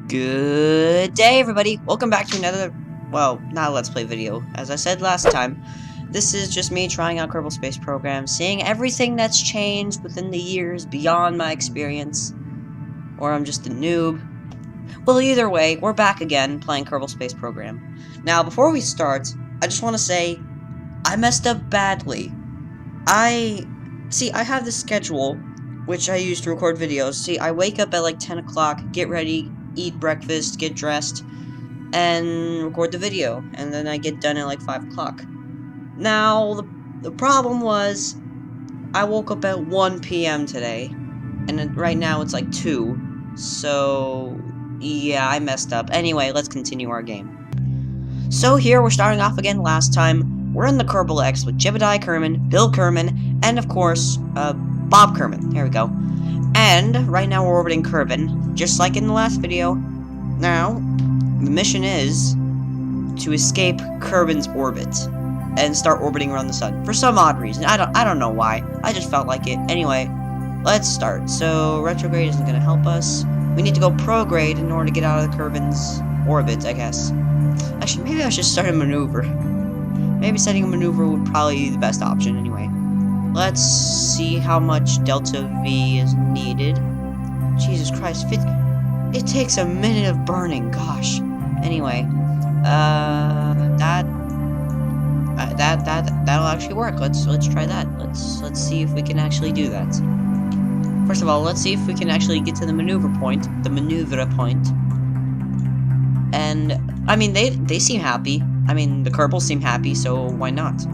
Good day, everybody. Welcome back to another, well, not a Let's Play video. As I said last time, this is just me trying out Kerbal Space Program, seeing everything that's changed within the years beyond my experience. Or I'm just a noob. Well, either way, we're back again playing Kerbal Space Program. Now, before we start, I just want to say, I messed up badly. I have this schedule, which I use to record videos. See, I wake up at like 10 o'clock, get ready, eat breakfast, get dressed, and record the video, and then I get done at like 5 o'clock. Now, the problem was, I woke up at 1 p.m. today, and right now it's like 2, so yeah, I messed up. Anyway, let's continue our game. So here, we're starting off again last time. We're in the Kerbal X with Valentina Kerman, Bill Kerman, and of course, Bob Kerman. Here we go. And right now we're orbiting Kerbin, just like in the last video. Now, the mission is to escape Kerbin's orbit and start orbiting around the sun for some odd reason. I don't know why. I just felt like it. Anyway, let's start. So retrograde isn't gonna help us. We need to go prograde in order to get out of the Kerbin's orbit, I guess. Actually, maybe I should start a maneuver. Maybe setting a maneuver would probably be the best option. Anyway. Let's see how much Delta V is needed. Jesus Christ, it takes a minute of burning, gosh. Anyway, that'll actually work. Let's try that. Let's see if we can actually do that. First of all, let's see if we can actually get to the maneuver point. And I mean, they seem happy. I mean, the Kerbals seem happy, so why not?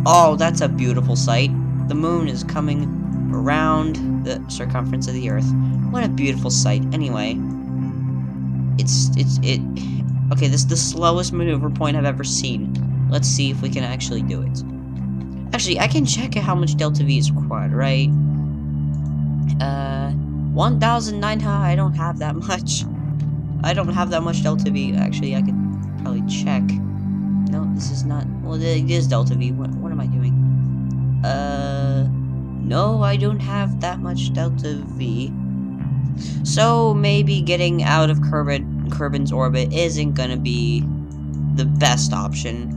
Oh, that's a beautiful sight. The moon is coming around the circumference of the Earth. What a beautiful sight. Anyway, okay, this is the slowest maneuver point I've ever seen. Let's see if we can actually do it. Actually, I can check how much Delta V is required, right? 1,900. I don't have that much. I don't have that much Delta V. Actually, I could probably check. No, this is not. Well, it is Delta V. What am I doing? No, I don't have that much Delta V. So maybe getting out of Kerbin's orbit isn't gonna be the best option.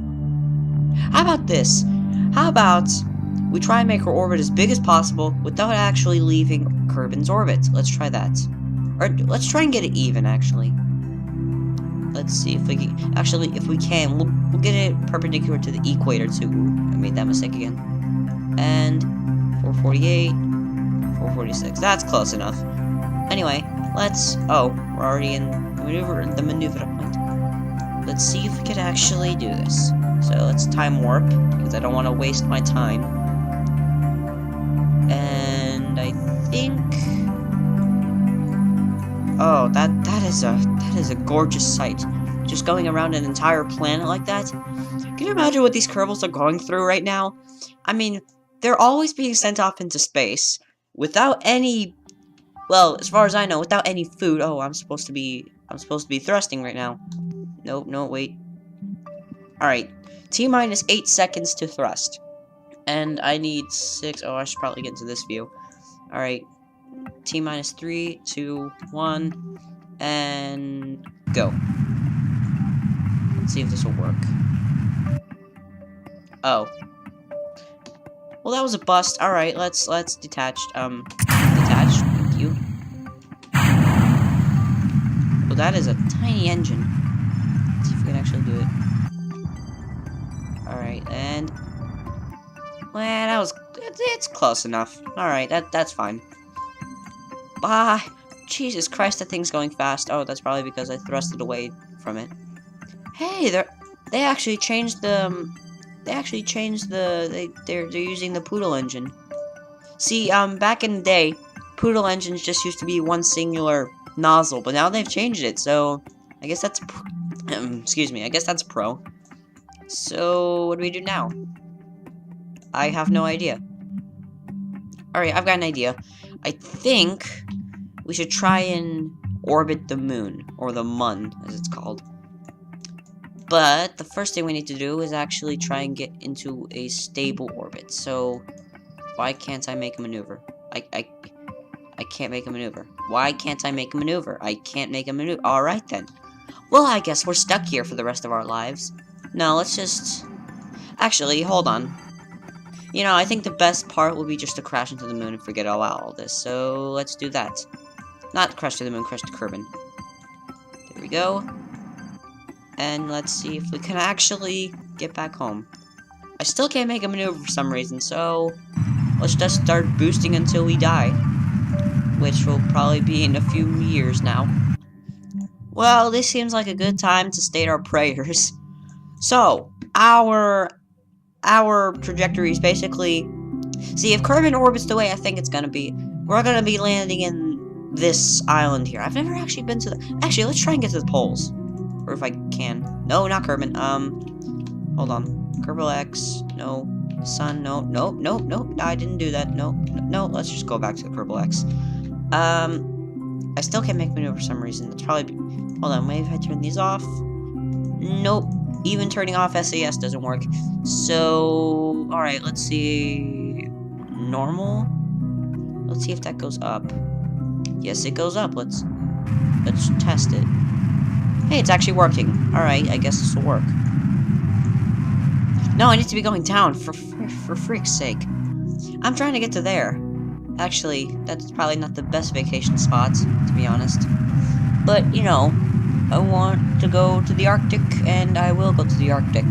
How about this? How about we try and make her orbit as big as possible without actually leaving Kerbin's orbit? Let's try that. Or let's try and get it even, actually. Let's see if we can. Actually, if we can, we'll get it perpendicular to the equator too. Ooh, I made that mistake again. And 448, 446. That's close enough. Anyway, let's. Oh, we're already in the maneuver point. Let's see if we can actually do this. So let's time warp because I don't want to waste my time. And I think. Oh, that is a gorgeous sight. Just going around an entire planet like that. Can you imagine what these Kerbals are going through right now? I mean, they're always being sent off into space without any, well, as far as I know, without any food. Oh, I'm supposed to be thrusting right now. Nope, no, wait. All right, T-minus 8 seconds to thrust, and I need 6. Oh, I should probably get into this view. All right. T-minus 3, 2, 1, and go. Let's see if this will work. Oh. Well, that was a bust. Alright, let's detach. Detach. Thank you. Well, that is a tiny engine. Let's see if we can actually do it. Alright, and... well, that was... it's close enough. Alright, that's fine. Bye. Jesus Christ, that thing's going fast. Oh, that's probably because I thrusted away from it. Hey, they actually changed the. They're using the Poodle engine. See, back in the day, Poodle engines just used to be one singular nozzle, but now they've changed it. So I guess that's. Excuse me. I guess that's pro. So what do we do now? I have no idea. Alright, I've got an idea. I think we should try and orbit the moon, or the mun, as it's called. But the first thing we need to do is actually try and get into a stable orbit. So why can't I make a maneuver? I can't make a maneuver. Why can't I make a maneuver? I can't make a maneuver. Alright then. Well, I guess we're stuck here for the rest of our lives. No, let's just... Actually, hold on. You know, I think the best part would be just to crash into the moon and forget all about all this. So, let's do that. Not crash to the moon, crash to Kerbin. There we go. And let's see if we can actually get back home. I still can't make a maneuver for some reason, so... let's just start boosting until we die. Which will probably be in a few years now. Well, this seems like a good time to state our prayers. So, our trajectory is basically... see, if Kerbin orbits the way I think it's gonna be, we're gonna be landing in this island here. I've never actually been to the... actually, let's try and get to the poles. Or if I can. No, not Kerbin. Hold on. Kerbal X. No. Sun. No. Nope. Nope. Nope. I didn't do that. No. No. Let's just go back to the Kerbal X. I still can't make maneuver for some reason. That's probably... hold on. Maybe if I turn these off. Nope. Even turning off SAS doesn't work. So... alright. Let's see... normal? Let's see if that goes up. Yes, it goes up. Let's test it. Hey, it's actually working. Alright, I guess this will work. No, I need to be going down, for freak's sake. I'm trying to get to there. Actually, that's probably not the best vacation spot, to be honest. But, you know, I want to go to the Arctic, and I will go to the Arctic.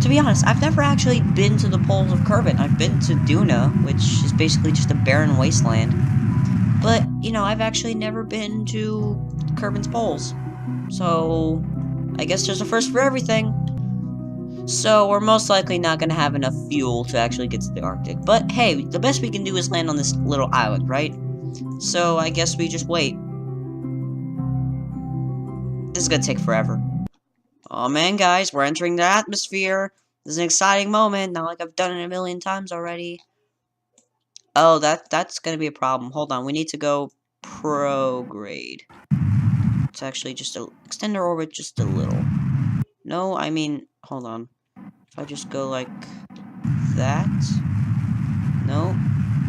To be honest, I've never actually been to the poles of Kerbin. I've been to Duna, which is basically just a barren wasteland. But, you know, I've actually never been to Kerbin's poles. So, I guess there's a first for everything. So, we're most likely not going to have enough fuel to actually get to the Arctic. But, hey, the best we can do is land on this little island, right? So, I guess we just wait. This is going to take forever. Oh man, guys, we're entering the atmosphere. This is an exciting moment, not like I've done it a million times already. Oh, that's going to be a problem. Hold on, we need to go prograde. It's actually just extend our orbit just a little. No, I mean, hold on. If I just go like that. No.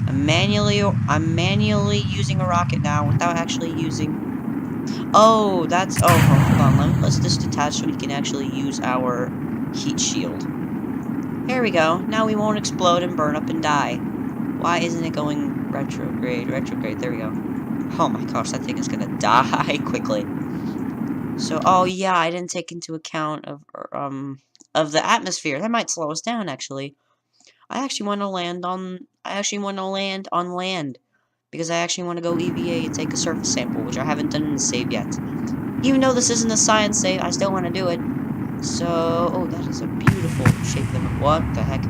I'm manually using a rocket now without actually using... oh, that's... oh, hold on. Let's just detach so we can actually use our heat shield. There we go. Now we won't explode and burn up and die. Why isn't it going retrograde? Retrograde. There we go. Oh my gosh, that thing is gonna die quickly. So, oh yeah, I didn't take into account of the atmosphere. That might slow us down, actually. I actually want to land on land. Because I actually want to go EVA and take a surface sample, which I haven't done in the save yet. Even though this isn't a science save, I still want to do it. So, oh, that is a beautiful shape limit. What the heck?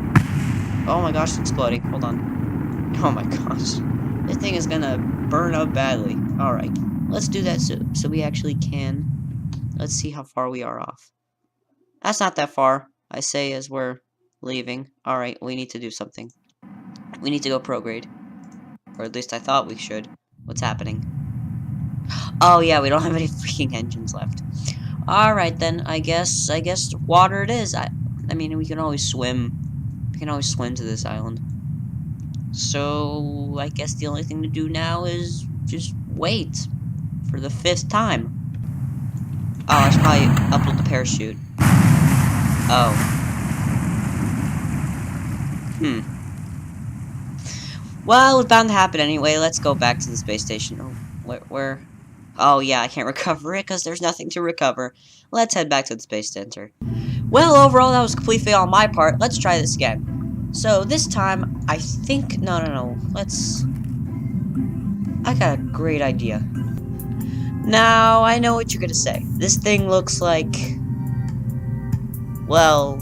Oh my gosh, it's exploding. Hold on. Oh my gosh. This thing is gonna burn up badly. Alright, let's do that so we actually can. Let's see how far we are off. That's not that far, I say as we're leaving. Alright, we need to do something. We need to go prograde. Or at least I thought we should. What's happening? Oh yeah, we don't have any freaking engines left. Alright then, I guess water it is. I mean, we can always swim. We can always swim to this island. So, I guess the only thing to do now is just wait. For the 5th time. Oh, I should probably upload the parachute. Oh. Well, it's bound to happen anyway. Let's go back to the space station. Oh, where? Oh, yeah, I can't recover it because there's nothing to recover. Let's head back to the space center. Well, overall, that was a complete fail on my part. Let's try this again. So, this time, I think... No. I got a great idea. Now, I know what you're gonna say. This thing looks like... well...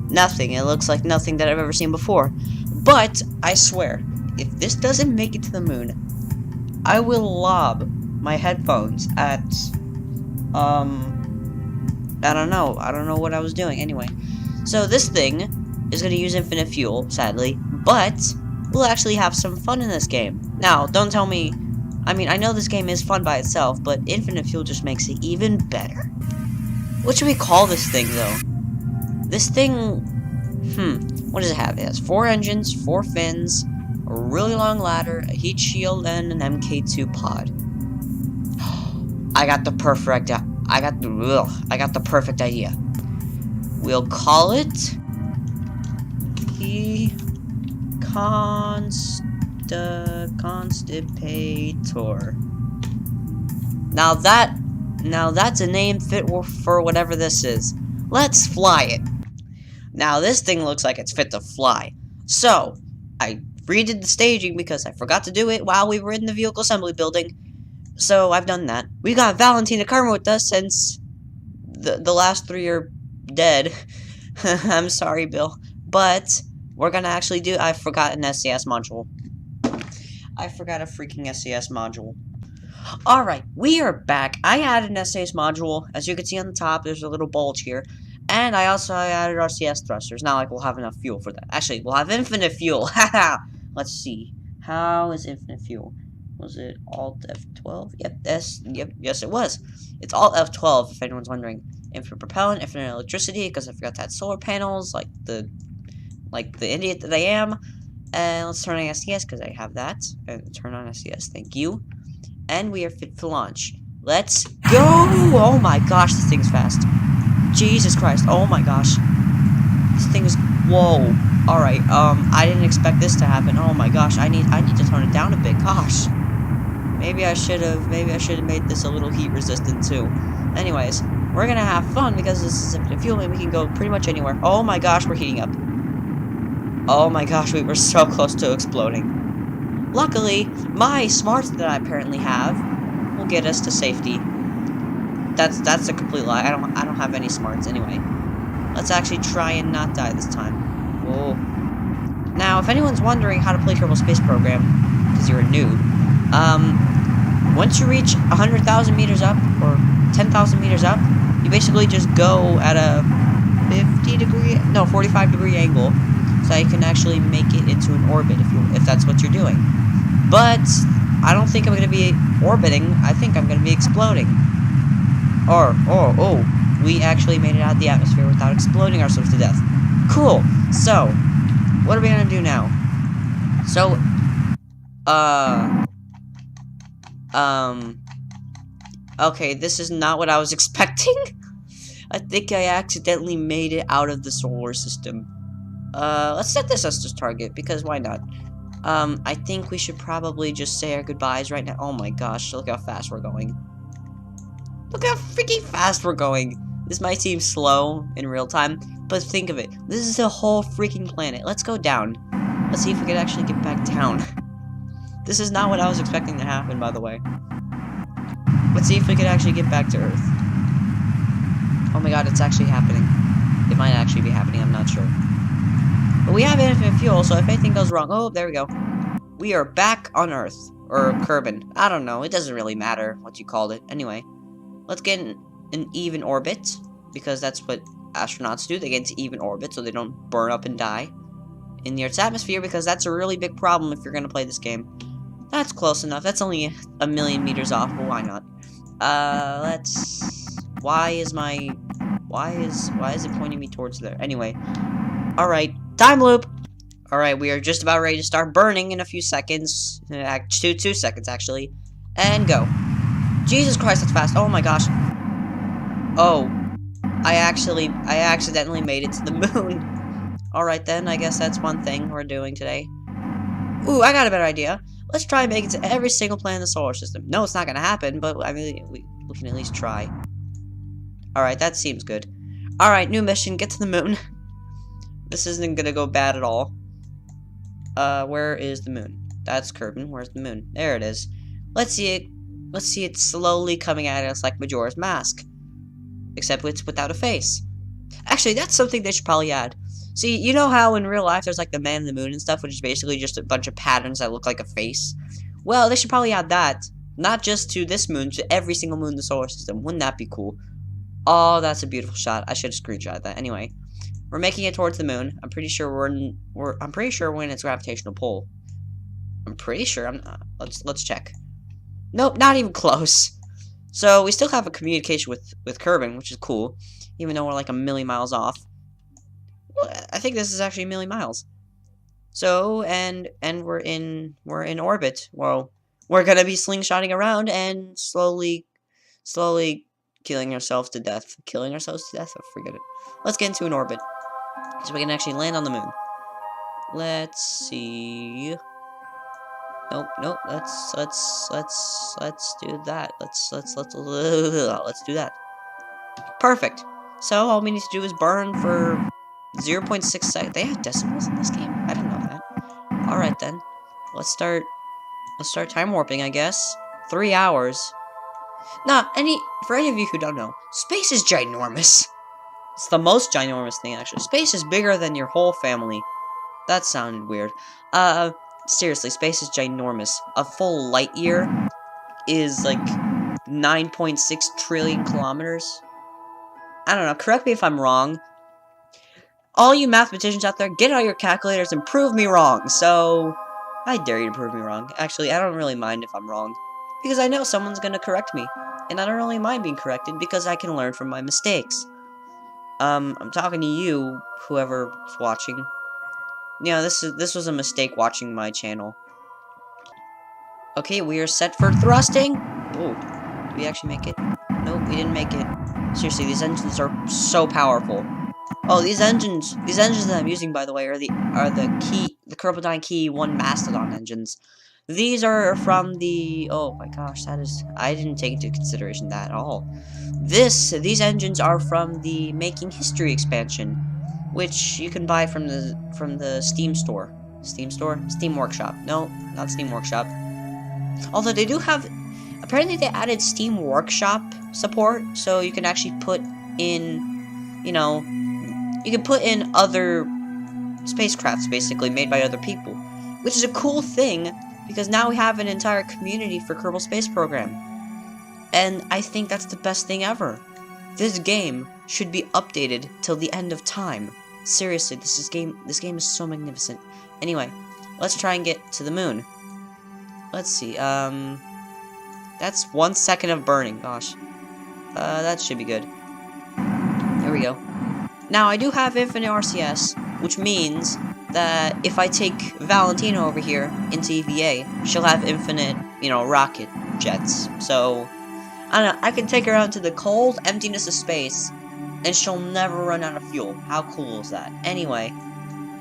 nothing. It looks like nothing that I've ever seen before. But, I swear, if this doesn't make it to the moon, I will lob my headphones at, I don't know what I was doing, anyway. So this thing is going to use infinite fuel, sadly, but we'll actually have some fun in this game. Now, don't tell me, I mean, I know this game is fun by itself, but infinite fuel just makes it even better. What should we call this thing, though? This thing, what does it have? It has 4 engines, 4 fins, a really long ladder, a heat shield, and an MK2 pod. I got the perfect idea. We'll call it the Constipator. Now that's a name fit for whatever this is. Let's fly it. Now this thing looks like it's fit to fly. So I redid the staging because I forgot to do it while we were in the vehicle assembly building. So I've done that. We got Valentina Kerman with us since the last 3 are dead. I'm sorry, Bill. But we're gonna actually do. I forgot an SCS module. I forgot a freaking SCS module. Alright, we are back. I added an SCS module. As you can see on the top, there's a little bulge here. And I added RCS thrusters. Not like we'll have enough fuel for that. Actually, we'll have infinite fuel. Haha. Let's see. How is infinite fuel? Was it Alt F12? Yep, yes it was. It's Alt F12 if anyone's wondering. Infinite propellant, infinite electricity, because I forgot to add solar panels, like the idiot that I am. And let's turn on SCS because I have that. And turn on SCS, thank you. And we are fit for launch. Let's go! Oh my gosh, this thing's fast. Jesus Christ, oh my gosh. This thing is, whoa. Alright, I didn't expect this to happen. Oh my gosh, I need to tone it down a bit. Gosh. Maybe I should have made this a little heat resistant too. Anyways, we're gonna have fun because this is infinite fuel and we can go pretty much anywhere. Oh my gosh, we're heating up. Oh my gosh, we were so close to exploding. Luckily, my smarts that I apparently have will get us to safety. That's a complete lie. I don't have any smarts anyway. Let's actually try and not die this time. Whoa. Now, if anyone's wondering how to play Kerbal Space Program, because you're a noob, once you reach 100,000 meters up, or 10,000 meters up, you basically just go at a 45 degree angle, so you can actually make it into an orbit if that's what you're doing. But I don't think I'm going to be orbiting. I think I'm going to be exploding. Oh, we actually made it out of the atmosphere without exploding ourselves to death. Cool. So, what are we going to do now? So, okay, this is not what I was expecting. I think I accidentally made it out of the solar system. Let's set this as the target, because why not? I think we should probably just say our goodbyes right now. Oh my gosh, look how fast we're going. Look how freaking fast we're going. This might seem slow in real time, but think of it. This is a whole freaking planet. Let's go down. Let's see if we can actually get back down. This is not what I was expecting to happen, by the way. Let's see if we can actually get back to Earth. Oh my god, it's actually happening. It might actually be happening, I'm not sure. But we have infinite fuel, so if anything goes wrong... Oh, there we go. We are back on Earth. Or Kerbal. I don't know. It doesn't really matter what you called it. Anyway. Let's get in an even orbit. Because that's what astronauts do. They get into even orbit so they don't burn up and die in the Earth's atmosphere. Because that's a really big problem if you're going to play this game. That's close enough. That's only 1,000,000 meters off. But why not? Let's... Why is it pointing me towards there? Anyway. Alright. Time loop! Alright, we are just about ready to start burning in a few seconds. 2 seconds, actually. And go. Jesus Christ, that's fast. Oh my gosh. Oh. I accidentally made it to the moon. Alright then, I guess that's one thing we're doing today. Ooh, I got a better idea. Let's try and make it to every single planet in the solar system. No, it's not gonna happen, but I mean, we can at least try. Alright, that seems good. Alright, new mission, get to the moon. This isn't gonna go bad at all. Where is the moon? That's Kerbal. Where's the moon? There it is. Let's see it. Let's see it slowly coming at us like Majora's Mask. Except it's without a face. Actually, that's something they should probably add. See, you know how in real life there's like the man in the moon and stuff, which is basically just a bunch of patterns that look like a face? Well, they should probably add that. Not just to this moon, to every single moon in the solar system. Wouldn't that be cool? Oh, that's a beautiful shot. I should have screenshot that. Anyway. We're making it towards the moon. I'm pretty sure we're in its gravitational pull. I'm pretty sure. I'm not. Let's check. Nope, not even close. So we still have a communication with Kerbal, which is cool, even though we're like 1,000,000 miles off. Well, I think this is actually 1,000,000 miles. So, and we're in orbit. Well, we're gonna be slingshotting around and slowly killing ourselves to death. Killing ourselves to death? Oh, forget it. Let's get into an orbit. So we can actually land on the moon. Let's see. Nope, nope. Let's do that. Let's do that. Perfect. So all we need to do is burn for 0.6 seconds. They have decimals in this game? I didn't know that. Alright then. Let's start time warping, I guess. 3 hours. Nah, for any of you who don't know, space is ginormous. It's the most ginormous thing, actually. Space is bigger than your whole family. That sounded weird. Seriously, space is ginormous. A full light year is like 9.6 trillion kilometers. I don't know, correct me if I'm wrong. All you mathematicians out there, get out your calculators and prove me wrong. So, I dare you to prove me wrong. Actually, I don't really mind if I'm wrong, because I know someone's gonna correct me. And I don't really mind being corrected, because I can learn from my mistakes. I'm talking to you, whoever's watching. Yeah, this was a mistake watching my channel. Okay, we are set for thrusting. Oh, did we actually make it? Nope, we didn't make it. Seriously, these engines are so powerful. Oh, these engines that I'm using, by the way, are the Kerbal Key 1 Mastodon engines. These are from the, oh my gosh, I didn't take into consideration that at all. These engines are from the Making History expansion, which you can buy from the Steam store. Steam Workshop. No, not Steam Workshop. Although they do have, apparently they added Steam Workshop support, so you can actually put in, you know, you can put in other spacecrafts, basically, made by other people. Which is a cool thing, because now we have an entire community for Kerbal Space Program. And I think that's the best thing ever. This game should be updated till the end of time. Seriously, this game is so magnificent. Anyway, let's try and get to the moon. Let's see, that's 1 second of burning, gosh. That should be good. There we go. Now, I do have infinite RCS, which means that if I take Valentina over here into EVA, she'll have infinite, you know, rocket jets. So, I don't know, I can take her out into the cold emptiness of space, and she'll never run out of fuel. How cool is that? Anyway,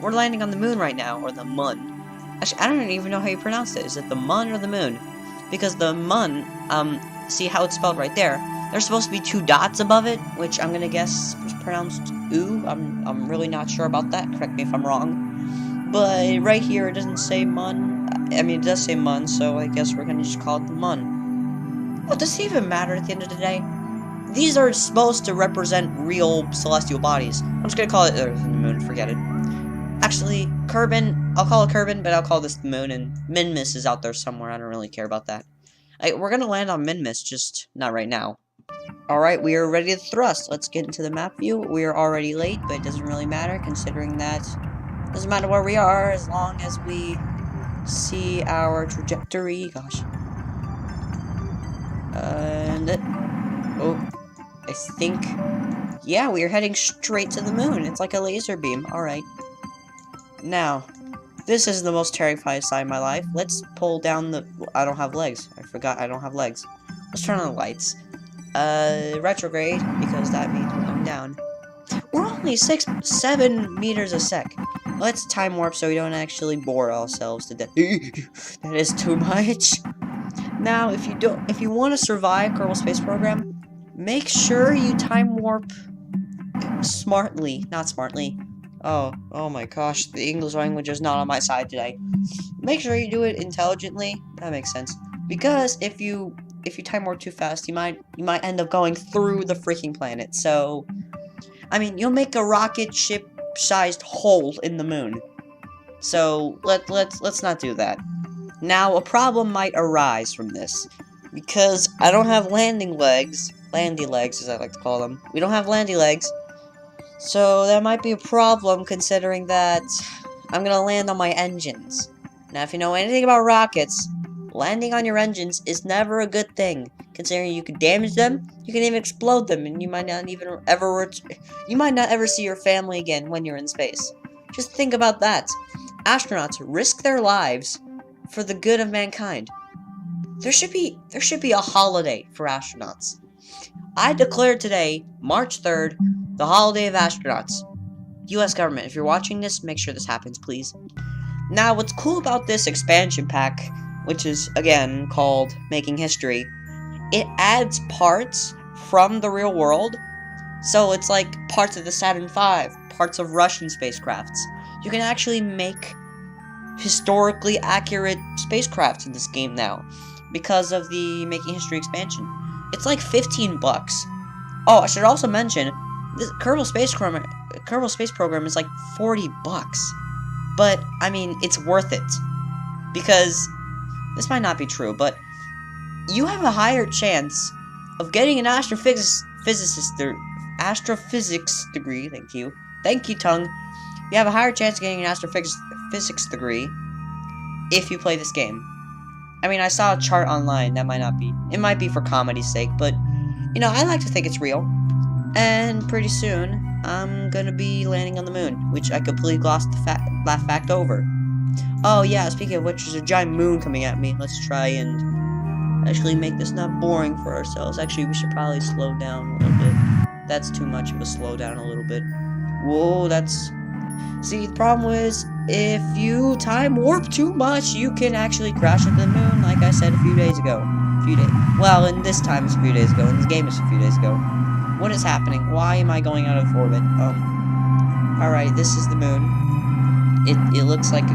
we're landing on the moon right now, or the mun. Actually, I don't even know how you pronounce it. Is it the mun or the moon? Because the mun, see how it's spelled right there? There's supposed to be 2 dots above it, which I'm gonna guess was pronounced ooh. I'm really not sure about that. Correct me if I'm wrong. But right here it doesn't say mun. I mean, it does say mun, so I guess we're gonna just call it the mun. Well, does it even matter at the end of the day? These are supposed to represent real celestial bodies. I'm just gonna call it the moon. Forget it. Actually, Kerbin, I'll call it Kerbin, but I'll call this the moon, and Minmus is out there somewhere. I don't really care about that. We're gonna land on Minmus, just not right now. Alright, we are ready to thrust. Let's get into the map view. We are already late, but it doesn't really matter, considering that it doesn't matter where we are, as long as we see our trajectory. Gosh. And oh, I think, yeah, we are heading straight to the moon. It's like a laser beam. Alright. Now, this is the most terrifying side of my life. Let's pull down the... I don't have legs. I forgot I don't have legs. Let's turn on the lights. Retrograde, because that means we're going down. We're only 7 meters a sec. Let's time warp so we don't actually bore ourselves to death. That is too much. Now, if you want to survive Kerbal Space Program, make sure you time warp smartly, not smartly. Oh my gosh, the English language is not on my side today. Make sure you do it intelligently. That makes sense. Because if you time warp too fast, you might end up going through the freaking planet. So, I mean, you'll make a rocket ship-sized hole in the moon. So let's not do that. Now, a problem might arise from this, because I don't have landy legs, as I like to call them. We don't have landy legs, so that might be a problem, considering that I'm gonna land on my engines. Now, if you know anything about rockets, landing on your engines is never a good thing, considering you could damage them, you can even explode them, and you might not ever see your family again when you're in space. Just think about that. astronauts risk their lives for the good of mankind. There should be a holiday for astronauts. I declare today, March 3rd, the holiday of astronauts. US government, if you're watching this, make sure this happens, please. Now, what's cool about this expansion pack, which is, again, called Making History, it adds parts from the real world. So it's like parts of the Saturn V, parts of Russian spacecrafts. You can actually make historically accurate spacecrafts in this game now because of the Making History expansion. It's like 15 bucks. Oh, I should also mention, this Kerbal Space Program is like 40 bucks. But, I mean, it's worth it. Because, this might not be true, but you have a higher chance of getting an astrophysics degree, thank you. Thank you, tongue. You have a higher chance of getting an astrophysics degree if you play this game. I mean, I saw a chart online, that might not be. It might be for comedy's sake, but, you know, I like to think it's real. And pretty soon, I'm gonna be landing on the moon, which I completely glossed that fact over. Oh yeah, speaking of which, there's a giant moon coming at me. Let's try and actually make this not boring for ourselves. Actually, we should probably slow down a little bit. That's too much of a slow down a little bit. Whoa, that's... See, the problem is, if you time warp too much, you can actually crash into the moon, like I said a few days ago. Well, in this time it's a few days ago, in this game it's a few days ago. What is happening? Why am I going out of orbit? Alright, this is the moon. It looks like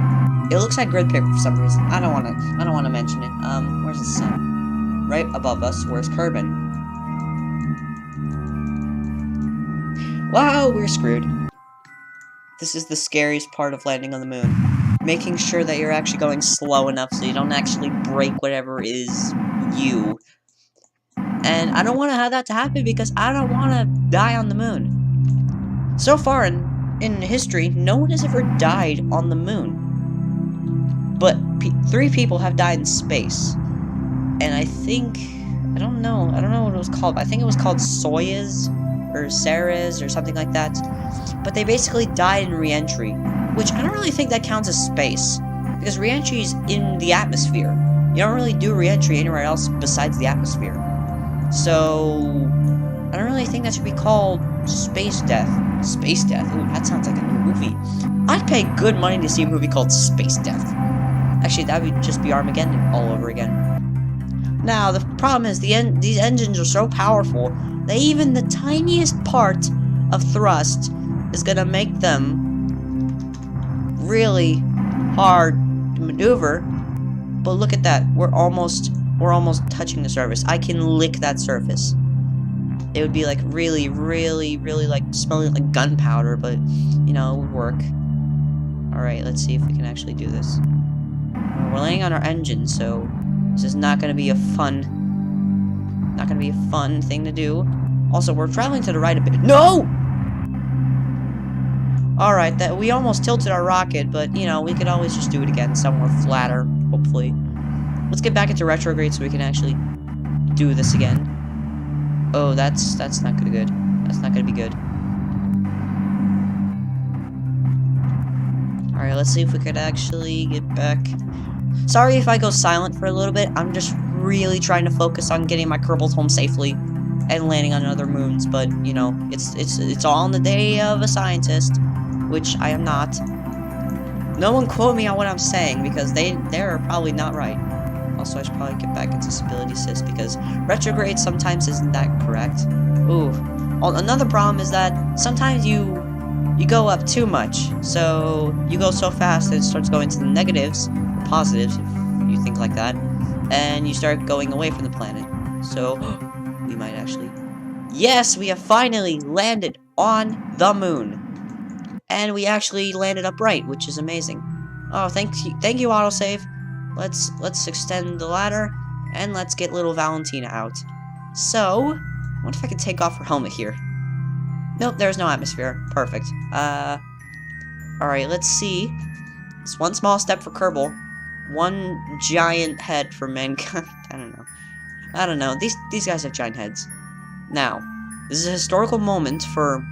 grid paper for some reason. I don't wanna mention it. Where's the sun? Right above us, where's Kerbal? Wow, we're screwed. This is the scariest part of landing on the moon. Making sure that you're actually going slow enough so you don't actually break whatever is you. And I don't want to have that to happen because I don't want to die on the moon. So far in history, no one has ever died on the moon. But 3 people have died in space. And I think, I don't know what it was called, but I think it was called Soyuz or Ceres or something like that. But they basically died in re-entry, which I don't really think that counts as space, because re-entry is in the atmosphere. You don't really do re-entry anywhere else besides the atmosphere. So, I don't really think that should be called space death. Space death? Ooh, that sounds like a new movie. I'd pay good money to see a movie called Space Death. Actually, that would just be Armageddon all over again. Now, the problem is these engines are so powerful that even the tiniest part of thrust is gonna make them really hard to maneuver. But look at that, we're almost touching the surface. I can lick that surface. It would be like really like smelling like gunpowder, but you know, it would work. Alright, let's see if we can actually do this. We're landing on our engine, so this is not gonna be a fun thing to do. Also, we're traveling to the right a bit. No! Alright, that we almost tilted our rocket, but you know, we could always just do it again somewhere flatter, hopefully. Let's get back into retrograde so we can actually do this again. Oh, that's not gonna good. That's not gonna be good. Alright, let's see if we could actually get back. Sorry if I go silent for a little bit. I'm just really trying to focus on getting my Kerbals home safely and landing on other moons, but you know, it's all in the day of a scientist, which I am not. No one quote me on what I'm saying because they're probably not right. Also, I should probably get back into stability assist because retrograde sometimes isn't that correct. Ooh. Another problem is that sometimes you go up too much. So you go so fast that it starts going to the negatives, or positives, if you think like that, and you start going away from the planet. So we might actually... Yes, we have finally landed on the moon. And we actually landed upright, which is amazing. Oh, thank you, autosave. Let's extend the ladder, and let's get little Valentina out. So, I wonder if I can take off her helmet here. Nope, there's no atmosphere. Perfect. Alright, let's see. It's one small step for Kerbal, one giant head for mankind. I don't know. These guys have giant heads. Now, this is a historical moment for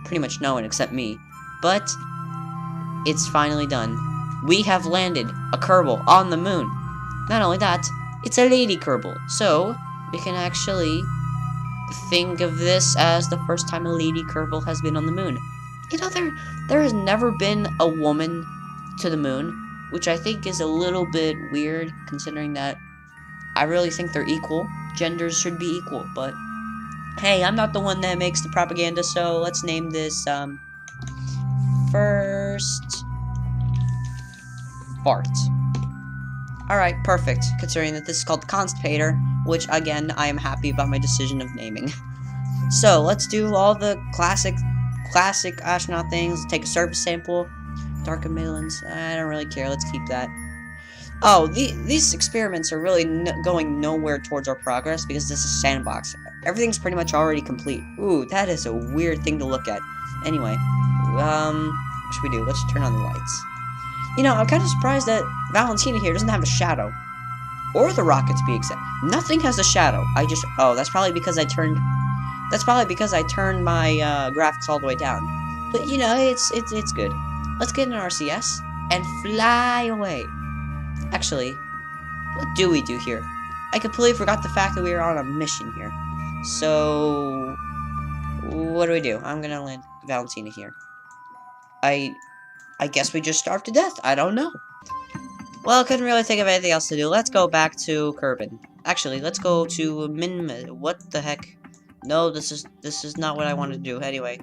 pretty much no one except me, but it's finally done. We have landed a Kerbal on the moon. Not only that, it's a lady Kerbal. So, we can actually think of this as the first time a lady Kerbal has been on the moon. You know, there has never been a woman to the moon, which I think is a little bit weird, considering that I really think they're equal. Genders should be equal, but hey, I'm not the one that makes the propaganda, so let's name this, first fart. Alright, perfect, considering that this is called Constipator, which, again, I am happy about my decision of naming. So, let's do all the classic astronaut things. Take a surface sample. Dark emittlance. I don't really care, let's keep that. Oh, these experiments are really going nowhere towards our progress because this is sandbox. Everything's pretty much already complete. Ooh, that is a weird thing to look at. Anyway, what should we do? Let's turn on the lights. You know, I'm kind of surprised that Valentina here doesn't have a shadow. Or the rocket, to be exact. Nothing has a shadow. Oh, that's probably because I turned my graphics all the way down. But, you know, it's good. Let's get an RCS and fly away. Actually, what do we do here? I completely forgot the fact that we are on a mission here. So, what do we do? I'm gonna land Valentina here. I guess we just starve to death. I don't know. Well, couldn't really think of anything else to do. Let's go back to Kerbal. Actually, let's go to what the heck? No, this is not what I wanted to do. Anyway,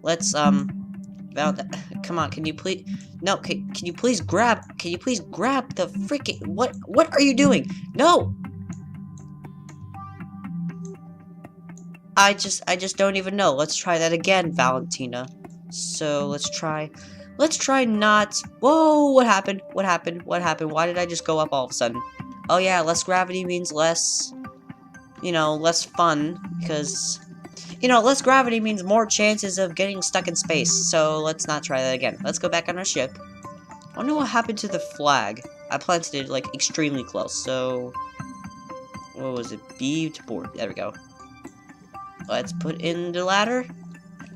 let's come on, can you please? No, can you please grab the freaking what are you doing? No. I just don't even know. Let's try that again, Valentina. So, let's try not... Whoa, what happened? What happened? Why did I just go up all of a sudden? Oh yeah, less gravity means less, you know, less fun, because, you know, less gravity means more chances of getting stuck in space, so let's not try that again. Let's go back on our ship. I wonder what happened to the flag. I planted it, like, extremely close, so... What was it? B to board. There we go. Let's put in the ladder,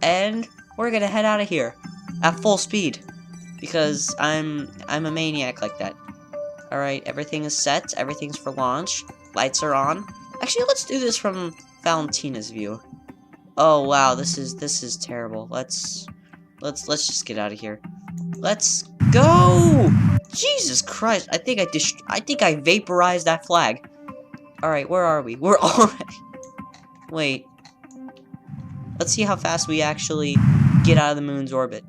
and we're gonna head out of here. At full speed, because I'm a maniac like that. Alright, everything is set, everything's for launch, lights are on. Actually, let's do this from Valentina's view. Oh wow, this is terrible. Let's just get out of here. Let's go! Jesus Christ, I think I vaporized that flag. Alright, where are we? We're already... Wait. Let's see how fast we actually get out of the moon's orbit.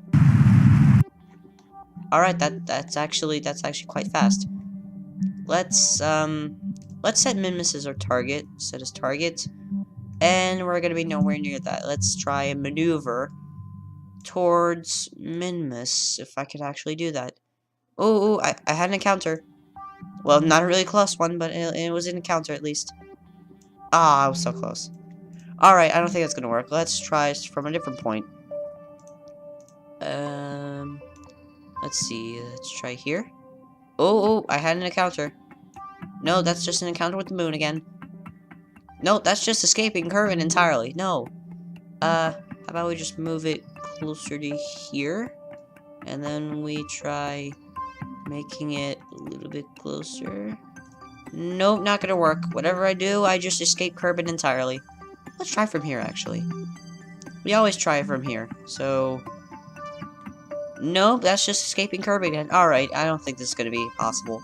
Alright, that's actually quite fast. Let's set Minmus as our target. Set as target. And we're gonna be nowhere near that. Let's try and maneuver towards Minmus, if I could actually do that. Oh, I had an encounter. Well, not a really close one, but it was an encounter at least. Ah, I was so close. Alright, I don't think that's gonna work. Let's try from a different point. Let's see. Let's try here. Oh, I had an encounter. No, that's just an encounter with the moon again. No, that's just escaping Kerman entirely. No. How about we just move it closer to here? And then we try making it a little bit closer. Nope, not gonna work. Whatever I do, I just escape Kerman entirely. Let's try from here, actually. We always try from here, so... Nope, that's just escaping Kerbal again. Alright, I don't think this is gonna be possible.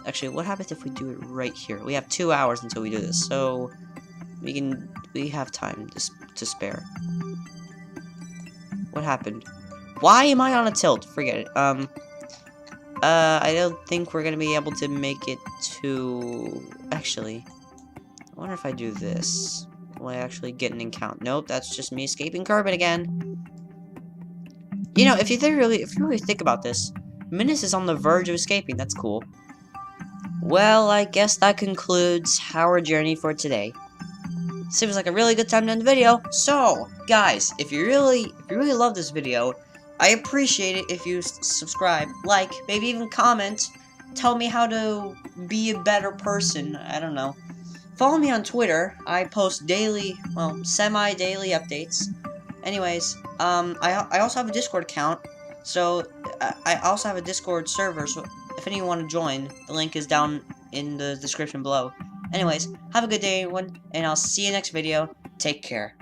Actually, what happens if we do it right here? We have 2 hours until we do this, so... We have time to spare. What happened? Why am I on a tilt? Forget it. I don't think we're gonna be able to make it to... Actually, I wonder if I do this. Will I actually get an encounter? Nope, that's just me escaping Kerbal again. You know, if you really think about this, Minus is on the verge of escaping. That's cool. Well, I guess that concludes our journey for today. Seems like a really good time to end the video. So, guys, if you really love this video, I appreciate it if you subscribe, like, maybe even comment, tell me how to be a better person. I don't know. Follow me on Twitter. I post daily, well, semi-daily updates. Anyways, I also have a Discord account. So, I also have a Discord server, so if anyone want to join, the link is down in the description below. Anyways, have a good day, everyone, and I'll see you next video. Take care.